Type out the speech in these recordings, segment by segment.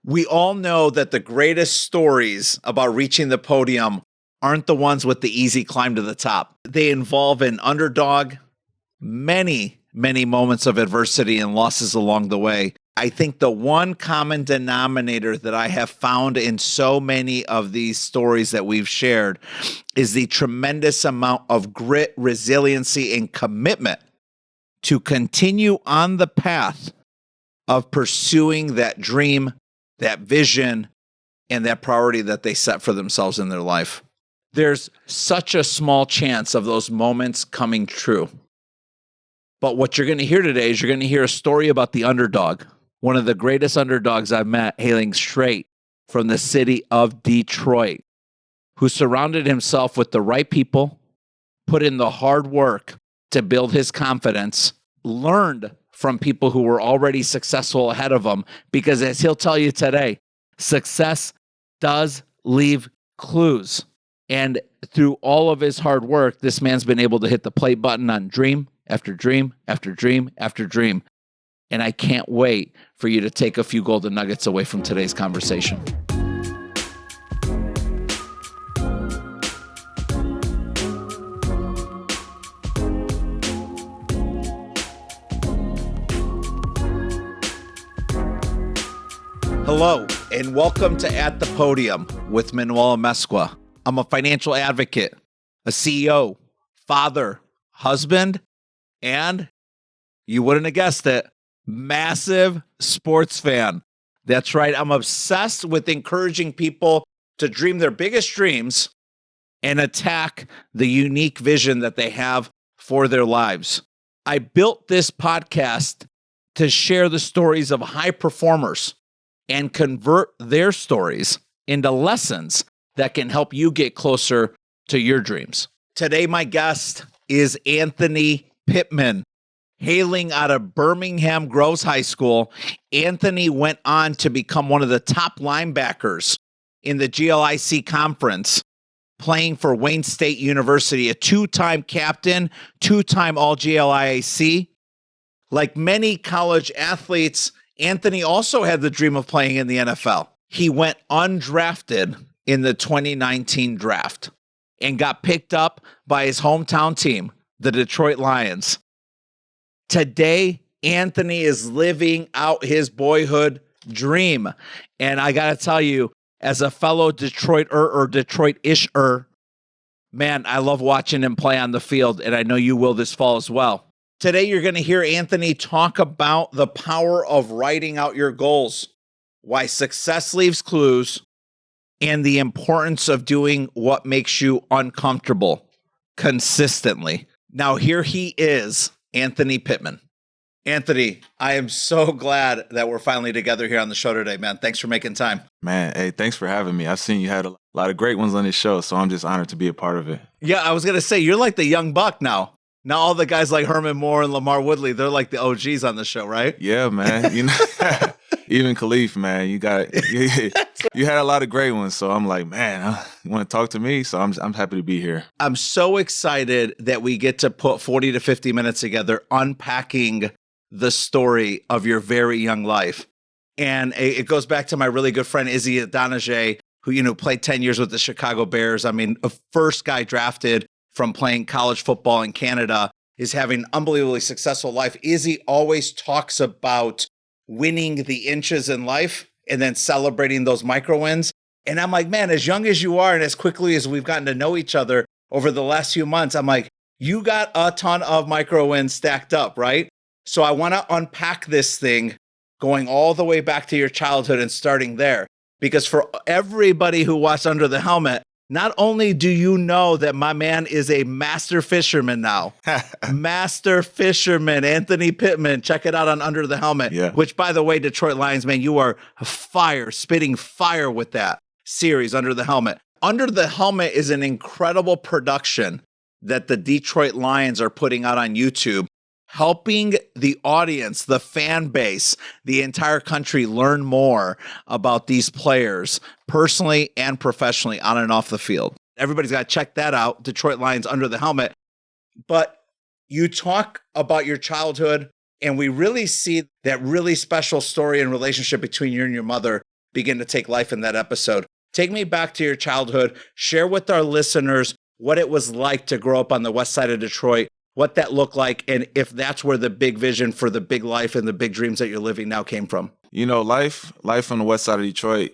We all know that the greatest stories about reaching the podium aren't the ones with the easy climb to the top. They involve an underdog, many moments of adversity and losses along the way. I think the one common denominator that I have found in so many of these stories that we've shared is the tremendous amount of grit, resiliency, and commitment to continue on the path of pursuing that dream, that vision, and that priority that they set for themselves in their life. There's such a small chance of those moments coming true. But what you're going to hear today is you're going to hear a story about the underdog, one of the greatest underdogs I've met, hailing straight from the city of Detroit, who surrounded himself with the right people, put in the hard work to build his confidence, learned from people who were already successful ahead of him, because as he'll tell you today, success does leave clues. And through all of his hard work, this man's been able to hit the play button on dream after dream after dream after dream. And I can't wait for you to take a few golden nuggets away from today's conversation. Hello, and welcome to At the Podium with Manuel Amezcua. I'm a financial advocate, a CEO, father, husband, and you wouldn't have guessed it, massive sports fan. That's right. I'm obsessed with encouraging people to dream their biggest dreams and attack the unique vision that they have for their lives. I built this podcast to share the stories of high performers and convert their stories into lessons that can help you get closer to your dreams. Today, my guest is Anthony Pittman. Hailing out of Birmingham Groves High School, Anthony went on to become one of the top linebackers in the GLIC conference, playing for Wayne State University, a two-time captain, two-time All-GLIAC. Like many college athletes, Anthony also had the dream of playing in the NFL. He went undrafted in the 2019 draft and got picked up by his hometown team, the Detroit Lions. Today, Anthony is living out his boyhood dream. And I got to tell you, as a fellow Detroiter or Detroit-isher, man, I love watching him play on the field, and I know you will this fall as well. Today, you're going to hear Anthony talk about the power of writing out your goals, why success leaves clues, and the importance of doing what makes you uncomfortable consistently. Now, here he is, Anthony Pittman. Anthony, I am so glad that we're finally together here on the show today, man. Thanks for making time. Man, hey, thanks for having me. I've seen you had a lot of great ones on this show, so I'm just honored to be a part of it. Yeah, I was going to say, you're like the young buck now. Now all the guys like Herman Moore and Lamar Woodley, they're like the OGs on the show, right? Yeah, man. You know, even Khalif, man, you had a lot of great ones. So I'm like, man, you want to talk to me? So I'm happy to be here. I'm so excited that we get to put 40 to 50 minutes together unpacking the story of your very young life. And it goes back to my really good friend, Izzy Donajay, who, played 10 years with the Chicago Bears. I mean, a first guy drafted from playing college football in Canada, is having an unbelievably successful life. Izzy always talks about winning the inches in life and then celebrating those micro wins. And I'm like, man, as young as you are and as quickly as we've gotten to know each other over the last few months, I'm like, you got a ton of micro wins stacked up, right? So I want to unpack this thing going all the way back to your childhood and starting there. Because for everybody who watched Under the Helmet, not only do you know that my man is a master fisherman now, master fisherman, Anthony Pittman, check it out on Under the Helmet, which, by the way, Detroit Lions, man, you are spitting fire with that series, Under the Helmet. Under the Helmet is an incredible production that the Detroit Lions are putting out on YouTube, helping the audience, the fan base, the entire country learn more about these players personally and professionally on and off the field. Everybody's got to check that out, Detroit Lions Under the Helmet. But you talk about your childhood, and we really see that really special story and relationship between you and your mother begin to take life in that episode. Take me back to your childhood. Share with our listeners what it was like to grow up on the west side of Detroit, what that looked like, and if that's where the big vision for the big life and the big dreams that you're living now came from. You know, life on the west side of Detroit,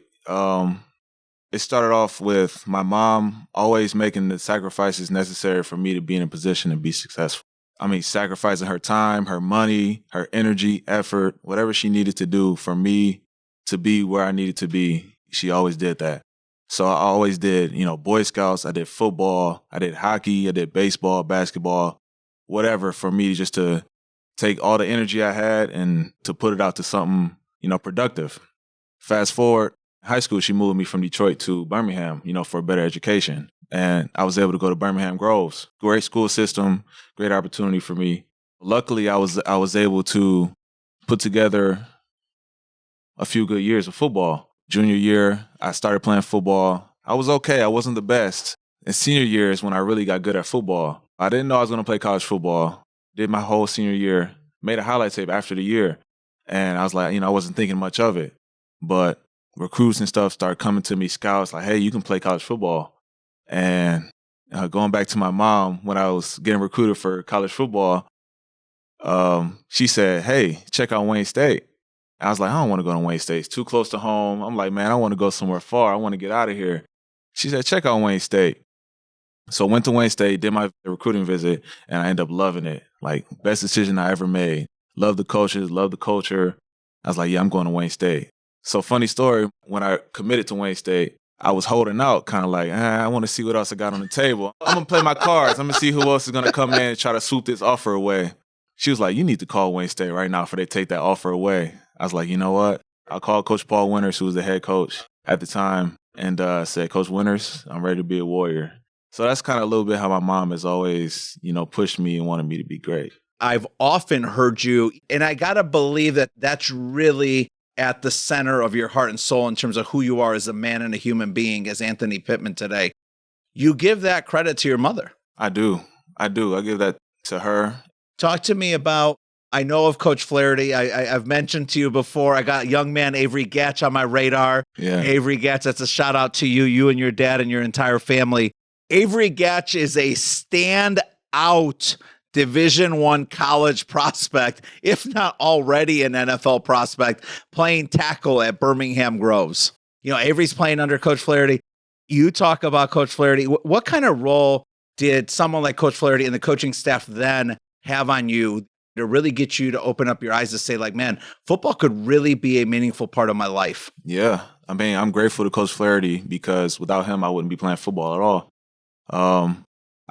it started off with my mom always making the sacrifices necessary for me to be in a position to be successful. I mean, sacrificing her time, her money, her energy, effort, whatever she needed to do for me to be where I needed to be, she always did that. So I always did, you know, Boy Scouts, I did football, I did hockey, I did baseball, basketball, whatever, for me just to take all the energy I had and to put it out to something, you know, productive. Fast forward, high school, she moved me from Detroit to Birmingham, you know, for a better education. And I was able to go to Birmingham Groves. Great school system, great opportunity for me. Luckily, I was able to put together a few good years of football. Junior year, I started playing football. I was okay. I wasn't the best. And senior year is when I really got good at football. I didn't know I was going to play college football. Did my whole senior year. Made a highlight tape after the year. And I was like, you know, I wasn't thinking much of it. But recruits and stuff started coming to me, scouts, like, hey, you can play college football. And going back to my mom, when I was getting recruited for college football, she said, hey, check out Wayne State. I was like, I don't want to go to Wayne State. It's too close to home. I'm like, man, I want to go somewhere far. I want to get out of here. She said, check out Wayne State. So I went to Wayne State, did my recruiting visit, and I ended up loving it. Like, best decision I ever made. Love the coaches, love the culture. I was like, yeah, I'm going to Wayne State. So funny story, when I committed to Wayne State, I was holding out, kind of like, I want to see what else I got on the table. I'm going to play my cards. I'm going to see who else is going to come in and try to swoop this offer away. She was like, you need to call Wayne State right now before they take that offer away. I was like, you know what? I'll call Coach Paul Winters, who was the head coach at the time, and said, Coach Winters, I'm ready to be a Warrior. So that's kind of a little bit how my mom has always, you know, pushed me and wanted me to be great. I've often heard you, and I got to believe that that's really at the center of your heart and soul in terms of who you are as a man and a human being, as Anthony Pittman today. You give that credit to your mother. I do. I give that to her. Talk to me about, I know of Coach Flaherty. I've mentioned to you before, I got young man Avery Gatch on my radar. Yeah. Avery Gatch, that's a shout out to you and your dad and your entire family. Avery Gatch is a standout Division I college prospect, if not already an NFL prospect, playing tackle at Birmingham Groves. You know, Avery's playing under Coach Flaherty. You talk about Coach Flaherty. What kind of role did someone like Coach Flaherty and the coaching staff then have on you to really get you to open up your eyes to say, like, man, football could really be a meaningful part of my life? Yeah. I mean, I'm grateful to Coach Flaherty because without him, I wouldn't be playing football at all.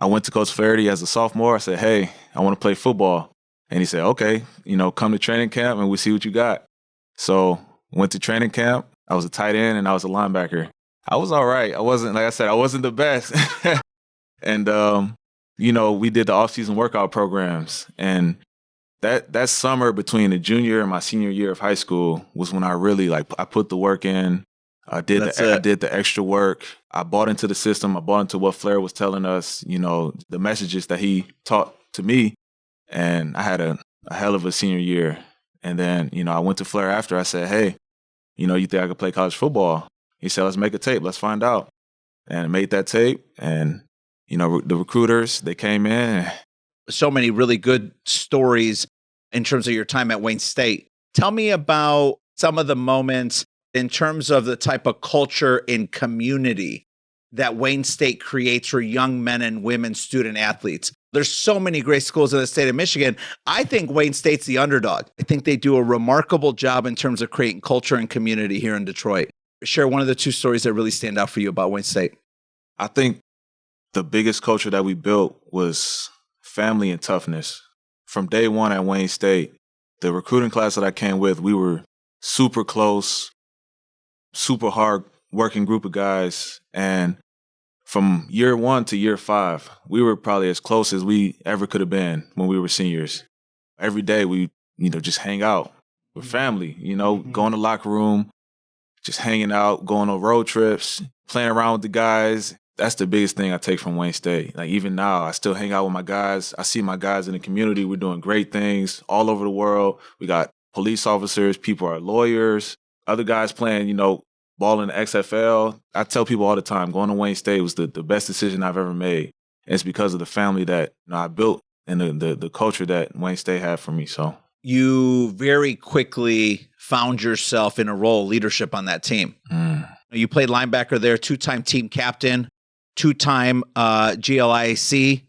I went to Coach Flaherty as a sophomore. I said, hey, I want to play football. And he said, okay, you know, come to training camp and we'll see what you got. So went to training camp. I was a tight end and I was a linebacker. I was all right. I wasn't, like I said, I wasn't the best. And, you know, we did the off-season workout programs. And that summer between the junior and my senior year of high school was when I really, like, I put the work in. I did the extra work. I bought into the system. I bought into what Flair was telling us, you know, the messages that he taught to me. And I had a hell of a senior year. And then, you know, I went to Flair after. I said, hey, you know, you think I could play college football? He said, let's make a tape. Let's find out. And I made that tape. And, you know, the recruiters, they came in. So many really good stories in terms of your time at Wayne State. Tell me about some of the moments in terms of the type of culture and community that Wayne State creates for young men and women student athletes. There's so many great schools in the state of Michigan. I think Wayne State's the underdog. I think they do a remarkable job in terms of creating culture and community here in Detroit. Share one of the two stories that really stand out for you about Wayne State. I think the biggest culture that we built was family and toughness. From day one at Wayne State, the recruiting class that I came with, we were super close, super hard working group of guys. And from year 1 to year 5, we were probably as close as we ever could have been when we were seniors. Every day we, you know, just hang out with family, you know, go in the locker room, just hanging out, going on road trips, playing around with the guys. That's the biggest thing I take from Wayne State. Like, even now, I still hang out with my guys. I see my guys in the community. We're doing great things all over the world. We got police officers, people are lawyers, other guys playing, you know, ball in the XFL. I tell people all the time, going to Wayne State was the best decision I've ever made. And it's because of the family that I built and the culture that Wayne State had for me. So you very quickly found yourself in a role of leadership on that team. You played linebacker there, 2-time team captain, 2-time GLIAC.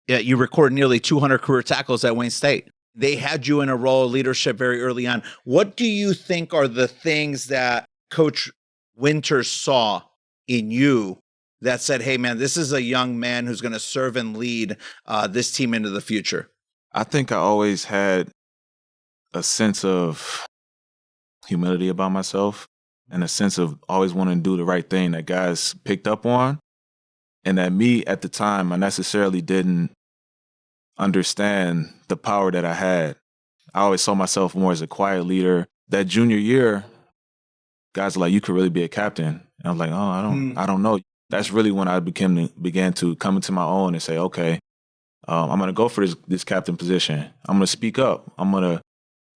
You recorded nearly 200 career tackles at Wayne State. They had you in a role of leadership very early on. What do you think are the things that Coach Winters saw in you that said, hey, man, this is a young man who's going to serve and lead this team into the future? I think I always had a sense of humility about myself and a sense of always wanting to do the right thing that guys picked up on. And that me at the time, I necessarily didn't understand the power that I had. I always saw myself more as a quiet leader. That junior year, guys were like, you could really be a captain. And I was like, oh, I don't know. That's really when I began to come into my own and say, okay, I'm going to go for this captain position. I'm going to speak up. I'm going to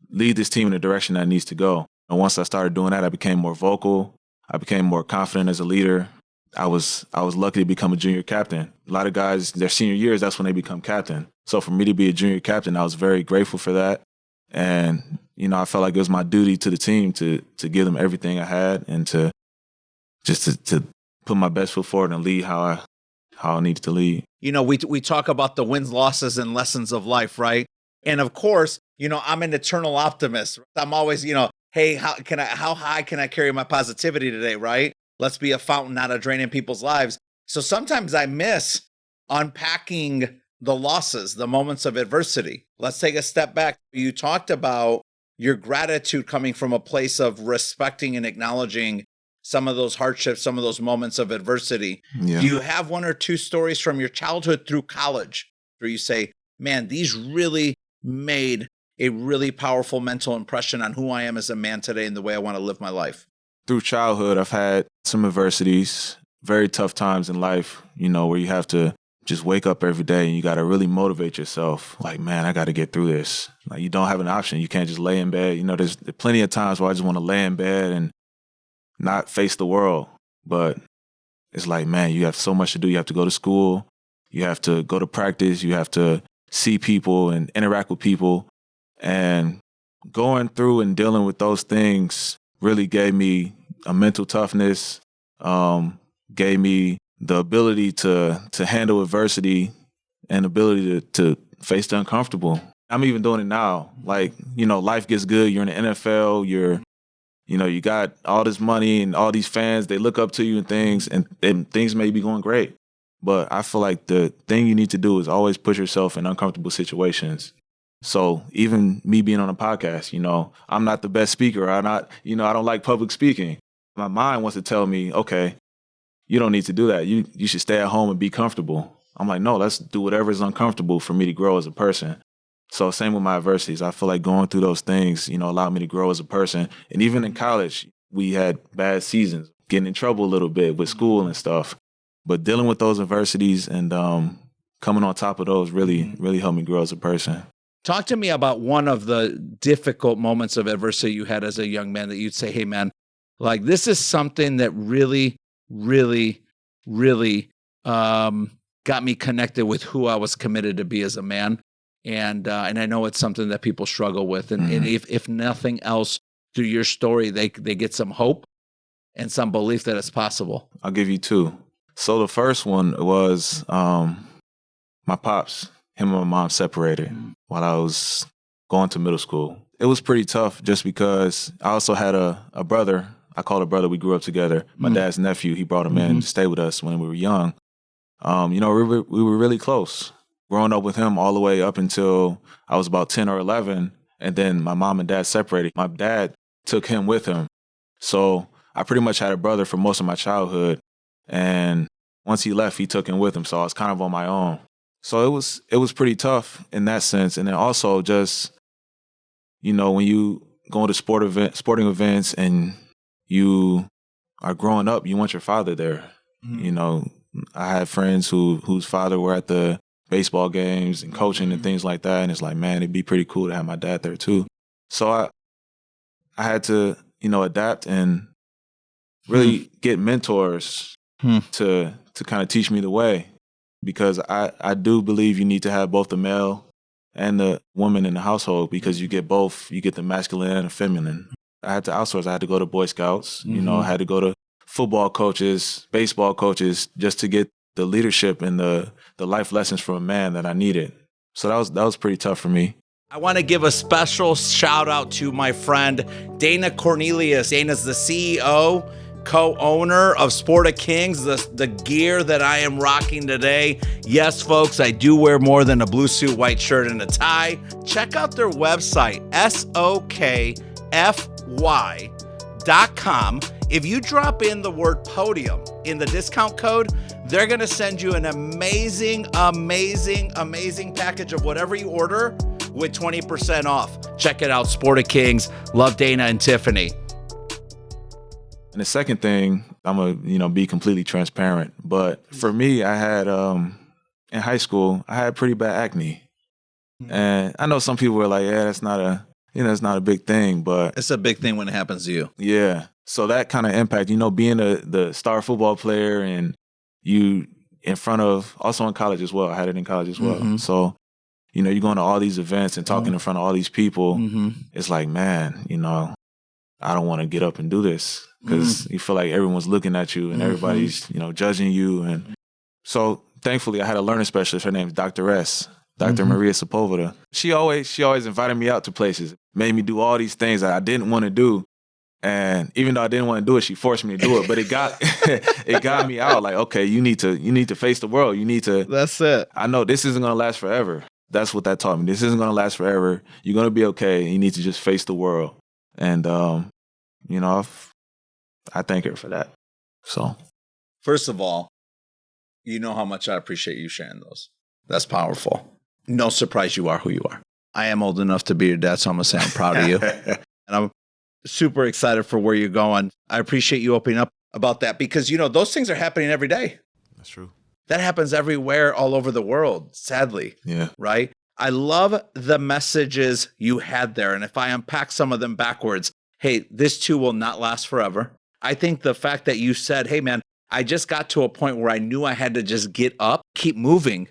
lead this team in the direction that it needs to go. And once I started doing that, I became more vocal. I became more confident as a leader. I was lucky to become a junior captain. A lot of guys, their senior years, that's when they become captain. So for me to be a junior captain, I was very grateful for that. And, I felt like it was my duty to the team to give them everything I had and to put my best foot forward and lead how I needed to lead. We talk about the wins, losses, and lessons of life, right? And of course, I'm an eternal optimist. I'm always, hey, how high can I carry my positivity today, right? Let's be a fountain, not a drain in people's lives. So sometimes I miss unpacking the losses, the moments of adversity. Let's take a step back. You talked about your gratitude coming from a place of respecting and acknowledging some of those hardships, some of those moments of adversity. Yeah. Do you have one or two stories from your childhood through college where you say, man, these really made a really powerful mental impression on who I am as a man today and the way I want to live my life? Through childhood, I've had some adversities, very tough times in life, where you have to just wake up every day and you got to really motivate yourself. Like, man, I got to get through this. Like, you don't have an option. You can't just lay in bed. There's plenty of times where I just want to lay in bed and not face the world. But it's like, man, you have so much to do. You have to go to school. You have to go to practice. You have to see people and interact with people. And going through and dealing with those things really gave me a mental toughness, gave me the ability to handle adversity and ability to face the uncomfortable. I'm even doing it now. Like, life gets good. You're in the NFL. You got all this money and all these fans. They look up to you and things may be going great. But I feel like the thing you need to do is always put yourself in uncomfortable situations. So even me being on a podcast, I'm not the best speaker. I don't like public speaking. My mind wants to tell me, okay, you don't need to do that. You should stay at home and be comfortable. I'm like, no, let's do whatever is uncomfortable for me to grow as a person. So same with my adversities. I feel like going through those things, allowed me to grow as a person. And even in college, we had bad seasons, getting in trouble a little bit with school and stuff. But dealing with those adversities and coming on top of those really, really helped me grow as a person. Talk to me about one of the difficult moments of adversity you had as a young man that you'd say, hey, man, like this is something that really, really, really got me connected with who I was committed to be as a man. And I know it's something that people struggle with. And, and if nothing else, through your story, they get some hope and some belief that it's possible. I'll give you two. So the first one was my pops. Him and my mom separated while I was going to middle school. It was pretty tough just because I also had a brother. I call it a brother. We grew up together. My dad's nephew, he brought him in to stay with us when we were young. We were really close. Growing up with him all the way up until I was about 10 or 11. And then my mom and dad separated. My dad took him with him. So I pretty much had a brother for most of my childhood. And once he left, he took him with him. So I was kind of on my own. So it was pretty tough in that sense. And then also just, when you go to sporting events and you are growing up, you want your father there. I had friends whose father were at the baseball games and coaching and things like that. And it's like, man, it'd be pretty cool to have my dad there too. So I had to adapt and really get mentors to kind of teach me the way, because I do believe you need to have both the male and the woman in the household, because you get both. You get the masculine and the feminine. I had to outsource. I had to go to Boy Scouts. I had to go to football coaches, baseball coaches, just to get the leadership and the life lessons from a man that I needed. So that was pretty tough for me. I want to give a special shout out to my friend Dana Cornelius. Dana's the CEO, co-owner of Sport of Kings, the gear that I am rocking today. Yes, folks, I do wear more than a blue suit, white shirt, and a tie. Check out their website, sokfy.com. If you drop in the word Podium in the discount code, they're going to send you an amazing package of whatever you order with 20% off. Check it out, Sport of Kings. Love Dana and Tiffany. And the second thing, I'm going to be completely transparent. But for me, I had, in high school, I had pretty bad acne. And I know some people were like, yeah, that's not a big thing, but it's a big thing when it happens to you. Yeah. So that kind of impact, being the star football player, and you in front of, also in college as well. I had it in college as well. So, you're going to all these events and talking in front of all these people. It's like, man, I don't want to get up and do this, because you feel like everyone's looking at you and everybody's, judging you. And so thankfully I had a learning specialist. Her name's Dr. S. Dr. Maria Sepulveda. She always invited me out to places, made me do all these things that I didn't want to do. And even though I didn't want to do it, she forced me to do it. But it got it got me out. Like, okay, you need to face the world. You need to. That's it. I know this isn't going to last forever. That's what that taught me. This isn't going to last forever. You're going to be okay. You need to just face the world. And I thank her for that. So, first of all, you know how much I appreciate you sharing those. That's powerful. No surprise you are who you are. I am old enough to be your dad, so I'm going to say I'm proud of you. And I'm super excited for where you're going. I appreciate you opening up about that, because, those things are happening every day. That's true. That happens everywhere all over the world, sadly. Yeah. Right? I love the messages you had there. And if I unpack some of them backwards, hey, this too will not last forever. I think the fact that you said, hey, man, I just got to a point where I knew I had to just get up, keep moving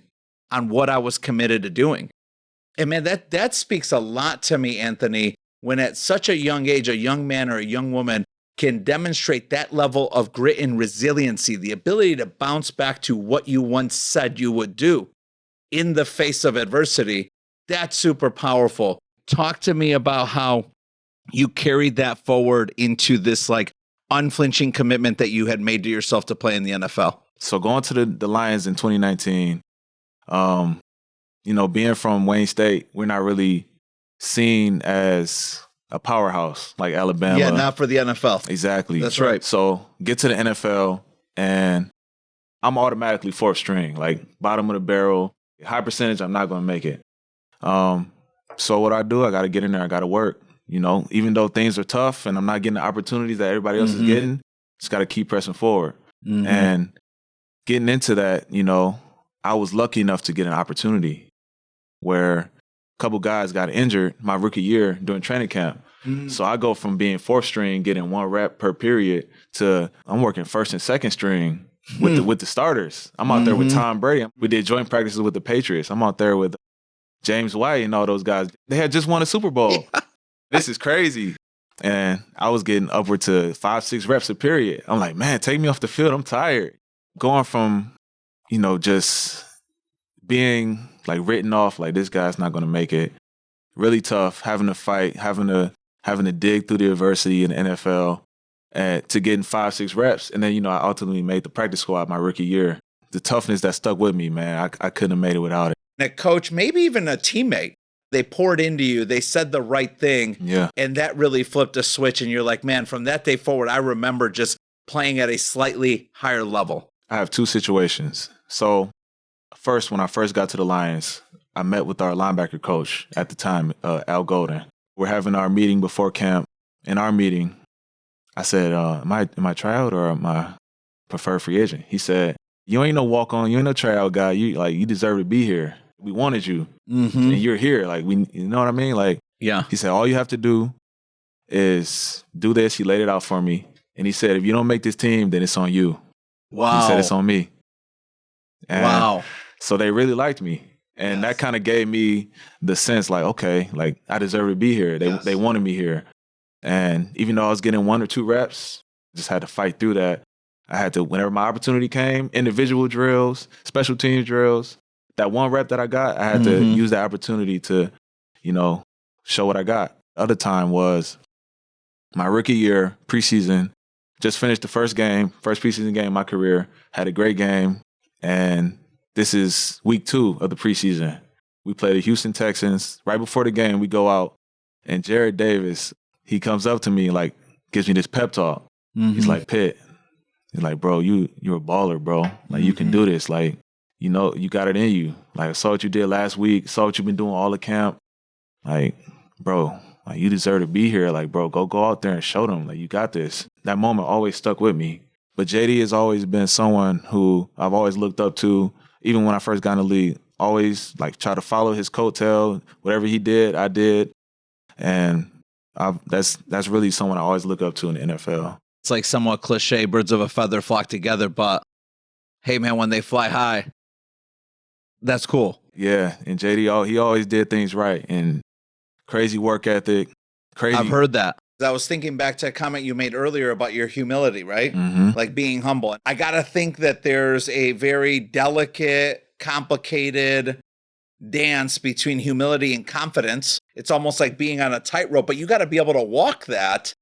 on what I was committed to doing. And man, that speaks a lot to me, Anthony, when at such a young age, a young man or a young woman can demonstrate that level of grit and resiliency, the ability to bounce back to what you once said you would do in the face of adversity. That's super powerful. Talk to me about how you carried that forward into this unflinching commitment that you had made to yourself to play in the NFL. So going to the Lions in 2019, being from Wayne State, we're not really seen as a powerhouse like Alabama. Yeah, not for the NFL. Exactly. That's right. So get to the NFL, and I'm automatically fourth string, like bottom of the barrel, high percentage. I'm not going to make it. So what I do, I got to get in there. I got to work. Even though things are tough and I'm not getting the opportunities that everybody else is getting, just got to keep pressing forward. And getting into that, I was lucky enough to get an opportunity where a couple guys got injured my rookie year during training camp. So I go from being fourth string, getting one rep per period, to I'm working first and second string with the starters. I'm out there with Tom Brady. We did joint practices with the Patriots. I'm out there with James White and all those guys. They had just won a Super Bowl. This is crazy. And I was getting upward to 5-6 reps a period. I'm like, man, take me off the field. I'm tired. Going from, just being written off, like this guy's not going to make it. Really tough, having to fight, having to dig through the adversity in the NFL, and to getting 5-6 reps. And then, I ultimately made the practice squad my rookie year. The toughness that stuck with me, man, I couldn't have made it without it. And a coach, maybe even a teammate, they poured into you. They said the right thing. Yeah. And that really flipped a switch. And you're like, man, from that day forward, I remember just playing at a slightly higher level. I have two situations. So first, when I first got to the Lions, I met with our linebacker coach at the time, Al Golden. We're having our meeting before camp. In our meeting, I said, am I tryout or am I preferred free agent? He said, you ain't no walk-on, you ain't no tryout guy. You deserve to be here. We wanted you, and you're here. You know what I mean? Yeah. He said, all you have to do is do this. He laid it out for me. And he said, if you don't make this team, then it's on you. Wow. He said, it's on me. And wow. so they really liked me. And that kind of gave me the sense like, okay, like I deserve to be here. They wanted me here. And even though I was getting 1 or 2 reps, just had to fight through that. I had to, whenever my opportunity came, individual drills, special teams drills, that 1 rep that I got, I had to use that opportunity to, show what I got. Other time was my rookie year, preseason, just finished the first preseason game of my career, had a great game, and this is week 2 of the preseason. We play the Houston Texans. Right before the game, we go out, and Jared Davis, he comes up to me, like, gives me this pep talk. He's like, Pitt, he's like, bro, you're a baller, bro. Like, you can do this. Like, you got it in you. Like, I saw what you did last week, saw what you've been doing all the camp. Like, bro, like, you deserve to be here. Like, bro, go out there and show them. Like, you got this. That moment always stuck with me. But JD has always been someone who I've always looked up to, even when I first got in the league. Always, like, try to follow his coattail. Whatever he did, I did. And that's really someone I always look up to in the NFL. It's like somewhat cliche, birds of a feather flock together, but hey, man, when they fly high, that's cool. Yeah, and JD, he always did things right, and crazy work ethic, crazy. I've heard that. I was thinking back to a comment you made earlier about your humility, right? Like being humble. I got to think that there's a very delicate, complicated dance between humility and confidence. It's almost like being on a tightrope, but you got to be able to walk that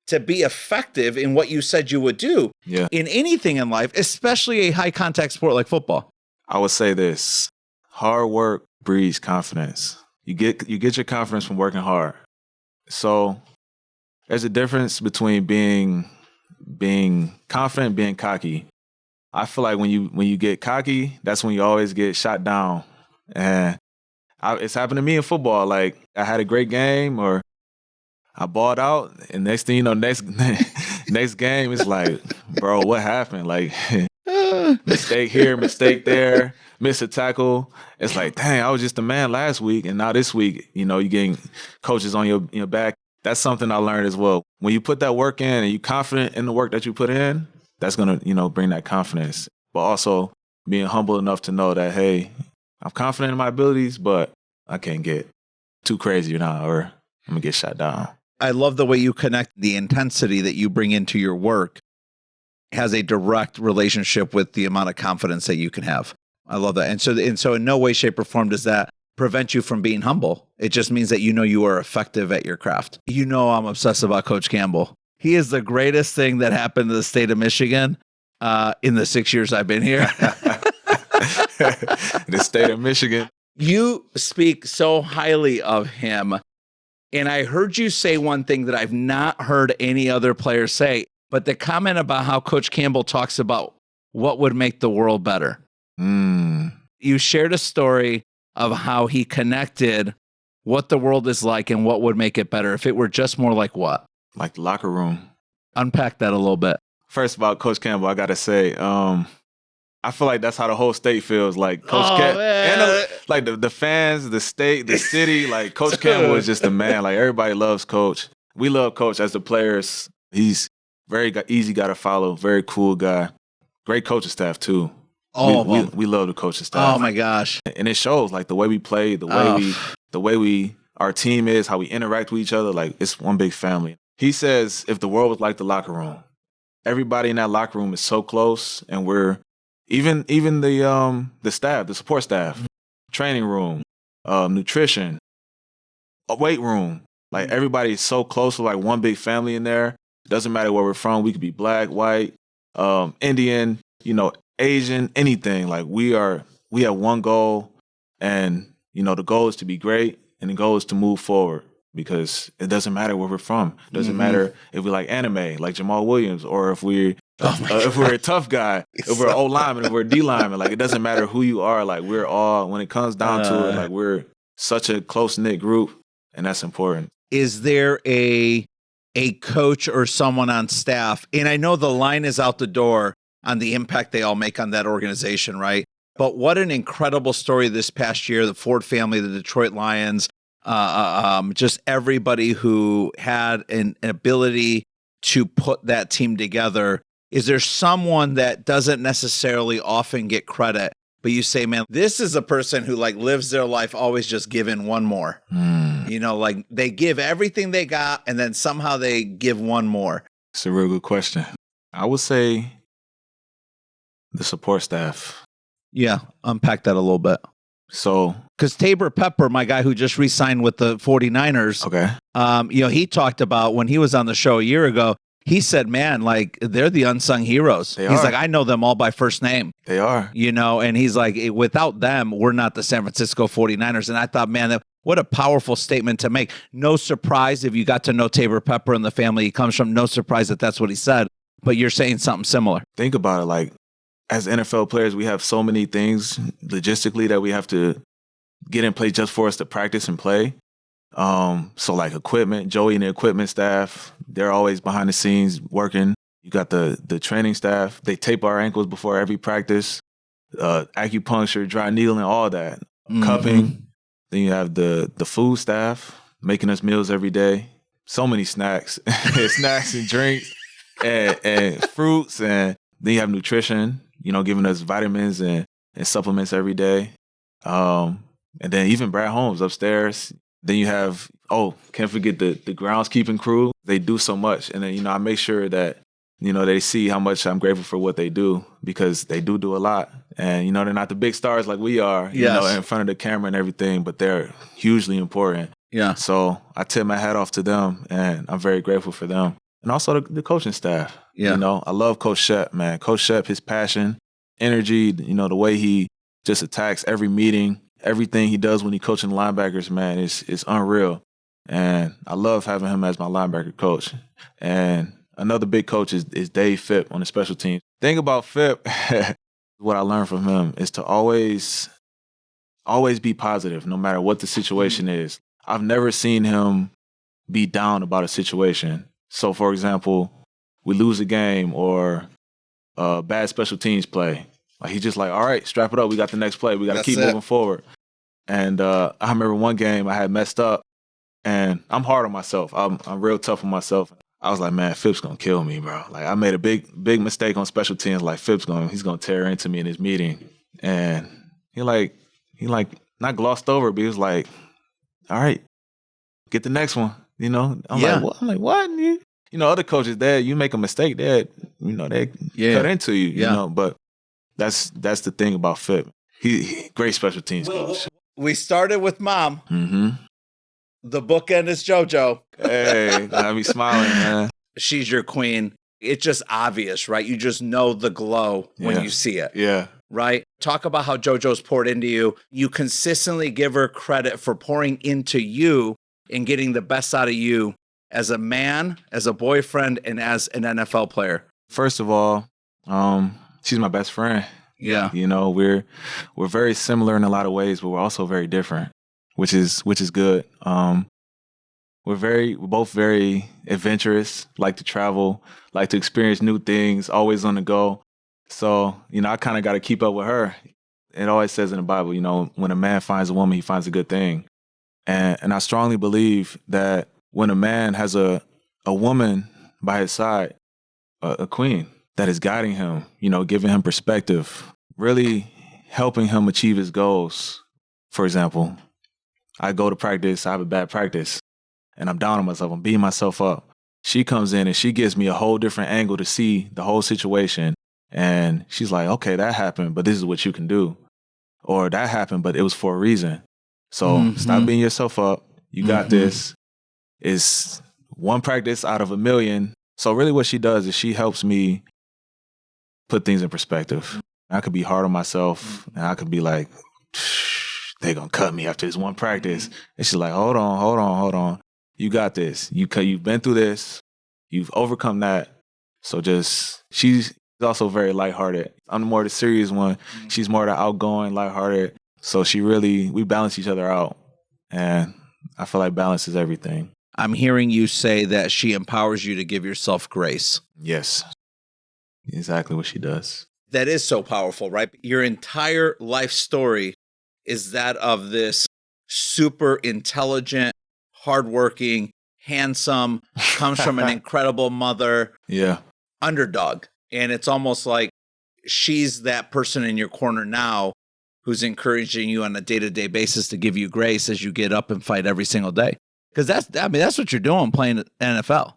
to be effective in what you said you would do in anything in life, especially a high contact sport like football. I would say this: hard work breeds confidence. You get your confidence from working hard. So there's a difference between being confident and being cocky. I feel like when you get cocky, that's when you always get shot down. And it's happened to me in football. Like, I had a great game, or I balled out, and next thing you know, next game, it's like, bro, what happened? Like, mistake here, mistake there, miss a tackle. It's like, dang, I was just a man last week, and now this week, you're getting coaches on your back. That's something I learned as well. When you put that work in and you're confident in the work that you put in, that's going to, bring that confidence. But also being humble enough to know that, hey, I'm confident in my abilities, but I can't get too crazy now, or I'm going to get shot down. I love the way you connect the intensity that you bring into your work has a direct relationship with the amount of confidence that you can have. I love that. And so in no way, shape, or form does that prevent you from being humble. It just means that you are effective at your craft. I'm obsessed about Coach Campbell. He is the greatest thing that happened to the state of Michigan in the 6 years I've been here. The state of Michigan. You speak so highly of him. And I heard you say one thing that I've not heard any other player say, but the comment about how Coach Campbell talks about what would make the world better. You shared a story of how he connected what the world is like and what would make it better if it were just more like what? Like the locker room. Unpack that a little bit. First, about Coach Campbell, I got to say, I feel like that's how the whole state feels. Like Coach Campbell, and like the fans, the state, the city. Like Coach Campbell is just a man. Like everybody loves Coach. We love Coach as the players. He's very easy guy to follow. Very cool guy. Great coaching staff too. We love the coaching staff. Oh my gosh! And it shows like the way we play, the way our team is, how we interact with each other. Like it's one big family. He says if the world was like the locker room, everybody in that locker room is so close, and we're even the staff, the support staff, training room, nutrition, a weight room. Like everybody is so close, with like one big family in there. It doesn't matter where we're from. We could be black, white, Indian, Asian, anything. Like we have one goal, and the goal is to be great, and the goal is to move forward. Because it doesn't matter where we're from. It doesn't matter if we like anime, like Jamal Williams, or if we're a tough guy, if we're an O lineman, if we're a D lineman. Like it doesn't matter who you are. Like we're all, when it comes down to it, like we're such a close knit group, and that's important. Is there a coach or someone on staff? And I know the line is out the door on the impact they all make on that organization, right? But what an incredible story this past year, the Ford family, the Detroit Lions, just everybody who had an ability to put that team together. Is there someone that doesn't necessarily often get credit, but you say, man, this is a person who like lives their life always just giving one more? You know, like they give everything they got and then somehow they give one more. It's a real good question. I would say the support staff. Yeah, unpack that a little bit. So, because Tabor Pepper, my guy who just re-signed with the 49ers, okay, you know, he talked about when he was on the show a year ago, he said, man, like they're the unsung heroes. He's like, I know them all by first name. They are. You know, and he's like, without them, we're not the San Francisco 49ers. And I thought, man, what a powerful statement to make. No surprise if you got to know Tabor Pepper and the family he comes from. No surprise that that's what he said. But you're saying something similar. Think about it. Like, as NFL players, we have so many things logistically that we have to get in place just for us to practice and play. So like equipment, Joey and the equipment staff, they're always behind the scenes working. You got the training staff. They tape our ankles before every practice. Acupuncture, dry needling, all that. Cupping. Then you have the food staff making us meals every day. So many snacks, snacks and drinks and fruits. And then you have nutrition, you know, giving us vitamins and supplements every day. And then even Brad Holmes upstairs. Then you have, can't forget the groundskeeping crew. They do so much. And then, you know, I make sure that, you know, they see how much I'm grateful for what they do, because they do a lot. And, you know, they're not the big stars like we are, you know, in front of the camera and everything, but they're hugely important. Yeah. So I tip my hat off to them, and I'm very grateful for them. And also the coaching staff. Yeah. You know, I love Coach Shep, man. Coach Shep, his passion, energy, you know, the way he just attacks every meeting. Everything he does when he coaching linebackers, man, is unreal. And I love having him as my linebacker coach. And another big coach is Dave Phipp on the special teams. Thing about Phipp, what I learned from him is to always be positive, no matter what the situation is. I've never seen him be down about a situation. So, for example, we lose a game or bad special teams play. Like, he's just like, all right, strap it up. We got the next play. We got to keep moving forward. And I remember one game I had messed up, and I'm hard on myself. I'm real tough on myself. I was like, man, Phipp's going to kill me, bro. Like, I made a big mistake on special teams. Like, he's going to tear into me in his meeting. And he not glossed over, but he was like, all right, get the next one. You know, I'm like, what? You know, other coaches, you make a mistake, they cut into you, you know, but that's the thing about Phipp. He great special teams coach. We started with Mom. Mm-hmm. The bookend is JoJo. Hey, got me smiling, man. She's your queen. It's just obvious, right? You just know the glow when you see it. Yeah. Right? Talk about how JoJo's poured into you. You consistently give her credit for pouring into you and getting the best out of you as a man, as a boyfriend, and as an NFL player. First of all, she's my best friend. Yeah. You know, we're very similar in a lot of ways, but we're also very different, which is good. We're both very adventurous, like to travel, like to experience new things, always on the go. So, you know, I kind of got to keep up with her. It always says in the Bible, you know, when a man finds a woman, he finds a good thing. And I strongly believe that when a man has a woman by his side, a queen that is guiding him, you know, giving him perspective, really helping him achieve his goals. For example, I go to practice, I have a bad practice, and I'm down on myself, I'm beating myself up. She comes in and she gives me a whole different angle to see the whole situation. And she's like, okay, that happened, but this is what you can do. Or that happened, but it was for a reason. So stop beating yourself up. You got this. It's one practice out of a million. So really what she does is she helps me put things in perspective. I could be hard on myself, and I could be like, they're going to cut me after this one practice. And she's like, hold on. You got this. You've been through this. You've overcome that. So she's also very lighthearted. I'm more the serious one. She's more the outgoing, lighthearted. So we balance each other out. And I feel like balance is everything. I'm hearing you say that she empowers you to give yourself grace. Yes. Exactly what she does. That is so powerful, right? Your entire life story is that of this super intelligent, hardworking, handsome, comes from an incredible mother. Yeah. Underdog. And it's almost like she's that person in your corner now who's encouraging you on a day-to-day basis to give you grace as you get up and fight every single day. Because that's what you're doing playing NFL.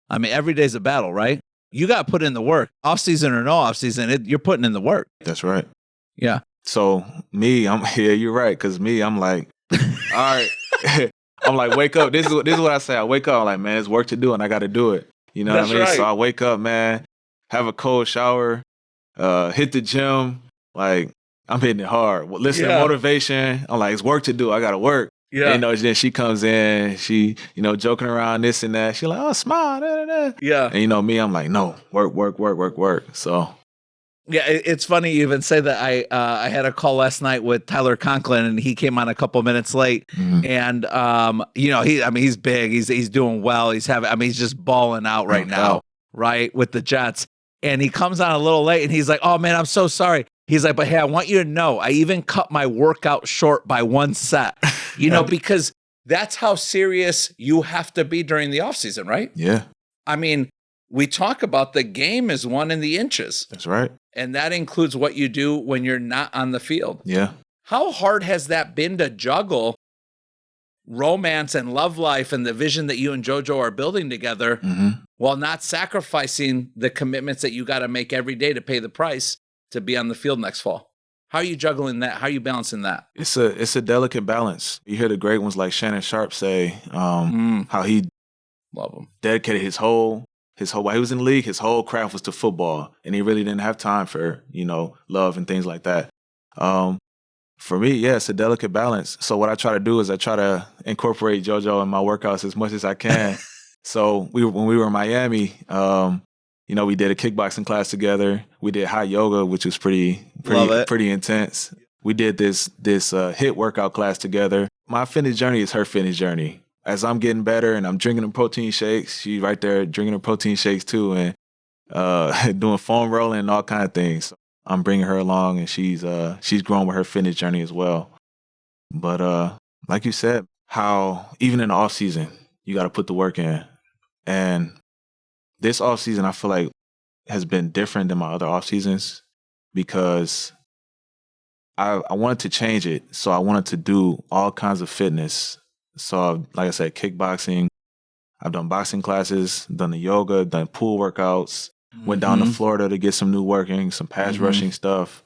I mean, every day's a battle, right? You got to put in the work. Off-season or no off-season, you're putting in the work. That's right. Yeah. So you're right. Because I'm like, all right. I'm like, wake up. This is what I say. I wake up, I'm like, man, there's work to do and I got to do it. You know what I mean? Right. So I wake up, man, have a cold shower, hit the gym. Like, I'm hitting it hard. Listen to motivation. I'm like, it's work to do. I got to work. Yeah. And, then she comes in, she, joking around this and that. She like, oh, smile. Da, da, da. Yeah. And me, I'm like, no, work. So. Yeah, it's funny you even say that. I had a call last night with Tyler Conklin, and he came on a couple minutes late. Mm-hmm. And he's big, he's doing well, he's just balling out right now, right, with the Jets. And he comes on a little late, and he's like, "Oh man, I'm so sorry." He's like, "But hey, I want you to know, I even cut my workout short by one set, because that's how serious you have to be during the offseason, right?" Yeah. I mean, we talk about the game is won in the inches. That's right. And that includes what you do when you're not on the field. Yeah. How hard has that been to juggle romance and love life and the vision that you and JoJo are building together while not sacrificing the commitments that you got to make every day to pay the price to be on the field next fall? How are you juggling that? How are you balancing that? It's a delicate balance. You hear the great ones like Shannon Sharp say how he love him. Dedicated his whole while he was in the league, his whole craft was to football, and he really didn't have time for love and things like that. For me, yeah, it's a delicate balance. So what I try to do is I try to incorporate JoJo in my workouts as much as I can. So when we were in Miami, we did a kickboxing class together. We did hot yoga, which was pretty intense. We did this HIIT workout class together. My fitness journey is her fitness journey. As I'm getting better and I'm drinking them protein shakes, she's right there drinking her protein shakes too, and doing foam rolling and all kind of things. I'm bringing her along, and she's growing with her fitness journey as well. But like you said, how even in the off season you got to put the work in, and this off season I feel like has been different than my other off seasons because I wanted to change it, so I wanted to do all kinds of fitness. So, like I said, kickboxing, I've done boxing classes, done the yoga, done pool workouts, went down to Florida to get some new working, some pass rushing stuff.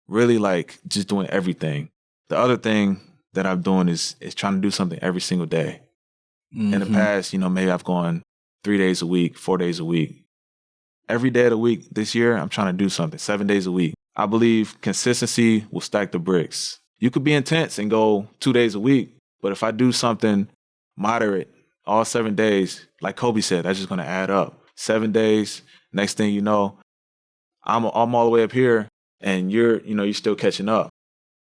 Really like just doing everything. The other thing that I'm doing is trying to do something every single day. In the past, maybe I've gone 3 days a week, 4 days a week. Every day of the week this year, I'm trying to do something 7 days a week. I believe consistency will stack the bricks. You could be intense and go 2 days a week, but if I do something moderate all 7 days, like Kobe said, that's just going to add up. 7 days, next thing you know, I'm all the way up here, and you're still catching up.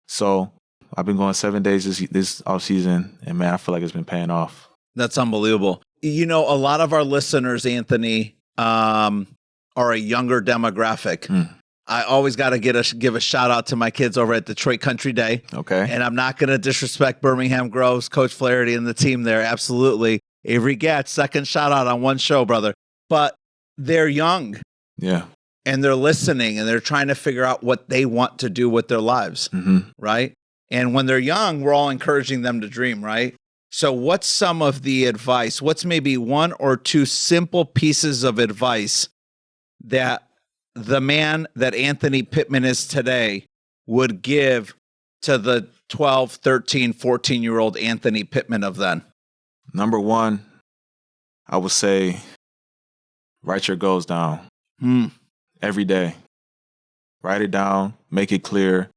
So I've been going 7 days this off season, and man, I feel like it's been paying off. That's unbelievable. A lot of our listeners, Anthony, are a younger demographic. I always got to give a shout out to my kids over at Detroit Country Day. Okay. And I'm not going to disrespect Birmingham Groves, Coach Flaherty and the team there. Absolutely. Avery Gatz, second shout out on one show, brother. But they're young. Yeah. And they're listening, and they're trying to figure out what they want to do with their lives. Right. And when they're young, we're all encouraging them to dream, right? So what's some of the advice? What's maybe one or two simple pieces of advice that the man that Anthony Pittman is today would give to the 12, 13, 14-year-old Anthony Pittman of then? Number one, I would say write your goals down every day. Write it down, make it clear,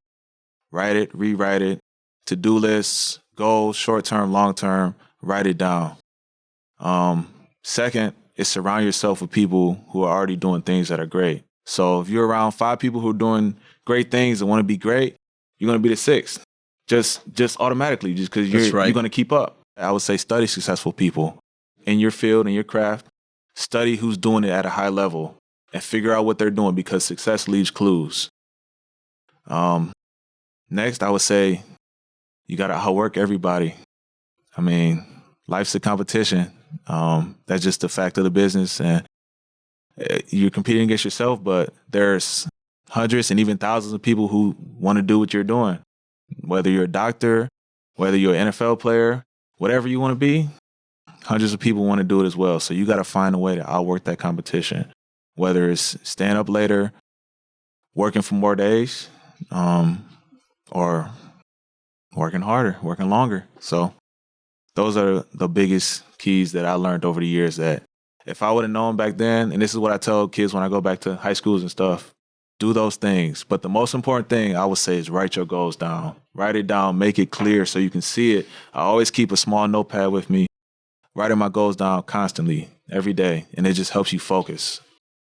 write it, rewrite it, to-do lists, goals, short-term, long-term, write it down. Second is surround yourself with people who are already doing things that are great. So if you're around 5 people who are doing great things and want to be great, you're going to be the 6th. Just automatically, just because you're going to keep up. I would say study successful people in your field, in your craft. Study who's doing it at a high level and figure out what they're doing, because success leaves clues. Next, I would say You got to outwork everybody. I mean, life's a competition. That's just the fact of the business. And you're competing against yourself, but there's hundreds and even thousands of people who want to do what you're doing. Whether you're a doctor, whether you're an NFL player, whatever you want to be, hundreds of people want to do it as well. So you got to find a way to outwork that competition, whether it's staying up later, working for more days, or working harder, working longer. So those are the biggest keys that I learned over the years, that if I would have known back then, and this is what I tell kids when I go back to high schools and stuff, do those things. But the most important thing I would say is write your goals down. Write it down, make it clear so you can see it. I always keep a small notepad with me, writing my goals down constantly, every day, and it just helps you focus.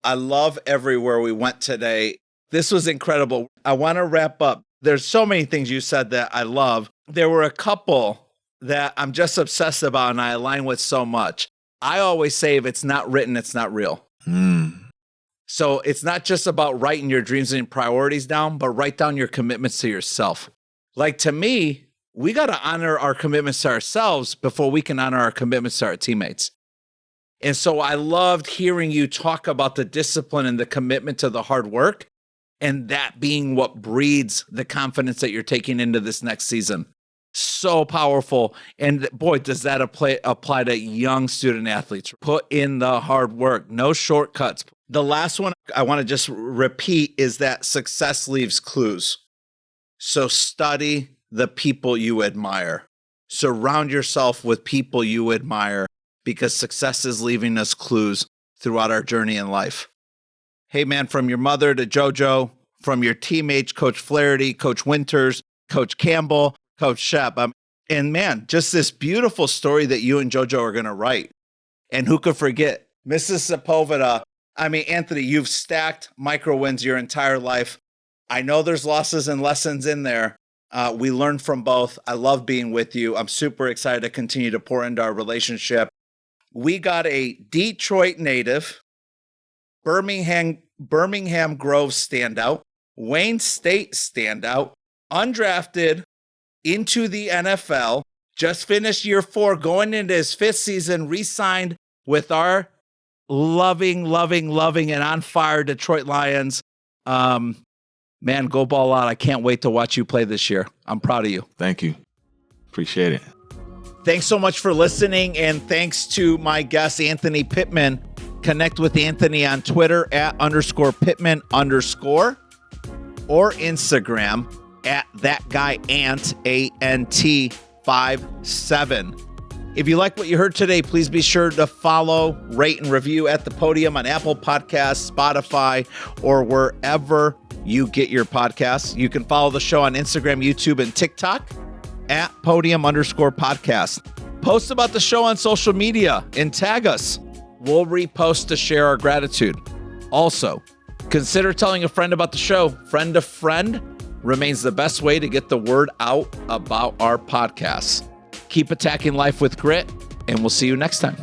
I love everywhere we went today. This was incredible. I want to wrap up. There's so many things you said that I love. There were a couple that I'm just obsessed about and I align with so much. I always say if it's not written, it's not real. So it's not just about writing your dreams and priorities down, but write down your commitments to yourself. Like, to me, we got to honor our commitments to ourselves before we can honor our commitments to our teammates. And so I loved hearing you talk about the discipline and the commitment to the hard work, and that being what breeds the confidence that you're taking into this next season. So powerful. And boy, does that apply to young student athletes. Put in the hard work, no shortcuts. The last one I want to just repeat is that success leaves clues. So study the people you admire. Surround yourself with people you admire, because success is leaving us clues throughout our journey in life. Hey man, from your mother to JoJo, from your teammates, Coach Flaherty, Coach Winters, Coach Campbell, Coach Shep. And man, just this beautiful story that you and JoJo are going to write. And who could forget Mrs. Sepulveda? I mean, Anthony, you've stacked micro wins your entire life. I know there's losses and lessons in there. We learned from both. I love being with you. I'm super excited to continue to pour into our relationship. We got a Detroit native, Birmingham Grove standout, Wayne State standout, undrafted, into the NFL, just finished year 4, going into his 5th season, re-signed with our loving, and on fire Detroit Lions. Man, go ball out. I can't wait to watch you play this year. I'm proud of you. Thank you. Appreciate it. Thanks so much for listening, and thanks to my guest, Anthony Pittman. Connect with Anthony on Twitter @_Pittman_ or Instagram @thatguyant, ANT57. If you like what you heard today, please be sure to follow, rate, and review at the Podium on Apple Podcasts, Spotify, or wherever you get your podcasts. You can follow the show on Instagram, YouTube, and TikTok @Podium_podcast. Post about the show on social media and tag us. We'll repost to share our gratitude. Also, consider telling a friend about the show. Friend to friend remains the best way to get the word out about our podcasts. Keep attacking life with grit, and we'll see you next time.